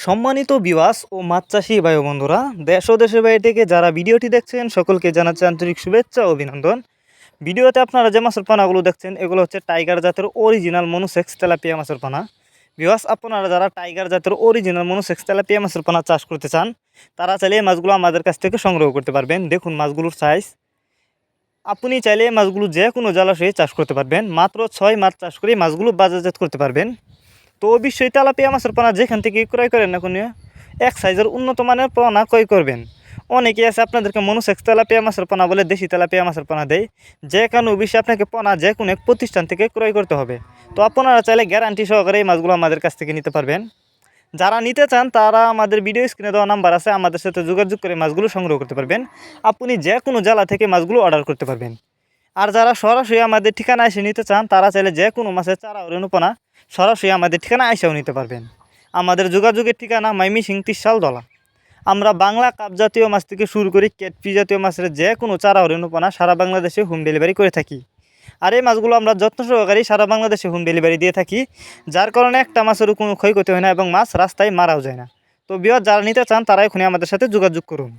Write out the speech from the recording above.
সম্মানিত বিওয়াস ও মাছ চাষি ভাই ও বন্ধুরা, দেশ ও দেশের বাইরে থেকে যারা ভিডিওটি দেখছেন সকলকে জানাচ্ছি আন্তরিক শুভেচ্ছা ও অভিনন্দন। ভিডিওতে আপনারা যে মাছের পানাগুলো দেখছেন এগুলো হচ্ছে টাইগার জাতের অরিজিনাল মনোসেক্স তেলাপিয়া মাছের পানা। বিওয়াস, আপনারা যারা টাইগার জাতের অরিজিনাল মনোসেক্স তেলাপিয়া মাছের পানা চাষ করতে চান তারা চাইলে এই মাছগুলো আমাদের কাছ থেকে সংগ্রহ করতে পারবেন। দেখুন মাছগুলোর সাইজ। আপনি চাইলে এই মাছগুলো যে কোনো জলাশয়ে চাষ করতে পারবেন। মাত্র 6 মাছ চাষ করে মাছগুলো বাজারজাত করতে পারবেন। তো অবশ্যই তেলাপিয়া মাছের পোনা যেখান থেকে ক্রয় করেন না কোনো এক সাইজের উন্নত মানের পোনা ক্রয় করবেন। অনেকেই আছে আপনাদেরকে মনোসেক্স তেলাপিয়া মাছের পোনা বলে দেশি তেলাপিয়া মাছের পোনা দেয়, যে কারণে অবশ্যই আপনাকে পোনা যে কোনো এক প্রতিষ্ঠান থেকে ক্রয় করতে হবে। তো আপনারা চাইলে গ্যারান্টি সহকারে এই মাছগুলো আমাদের কাছ থেকে নিতে পারবেন। যারা নিতে চান তারা আমাদের ভিডিও স্ক্রিনে দেওয়া নাম্বার আছে, আমাদের সাথে যোগাযোগ করে মাছগুলো সংগ্রহ করতে পারবেন। আপনি যে কোনো জেলা থেকে মাছগুলো অর্ডার করতে পারবেন। আর যারা সরাসরি আমাদের ঠিকানা এসে নিতে চান তারা চাইলে যে কোনো মাছের চারা ও রেণুপোনা সরাসরি আমাদের ঠিকানা এসেও নিতে পারবেন। আমাদের যোগাযোগের ঠিকানা মাইমিসিং তিরশালদলা। আমরা বাংলা কাপ জাতীয় মাছ থেকে শুরু করি কেটপি জাতীয় মাছের যে কোনো চারা ও রেণুপোনা সারা বাংলাদেশে হোম ডেলিভারি করে থাকি। আর এই মাছগুলো আমরা যত্ন সহকারে সারা বাংলাদেশে হোম ডেলিভারি দিয়ে থাকি, যার কারণে একটা মাছেরও কোনো ক্ষয়ক্ষতি হয় না এবং মাছ রাস্তায় মারাও যায় না। তো বিয়ার যারা নিতে চান তারা এখনই আমাদের সাথে যোগাযোগ করুন।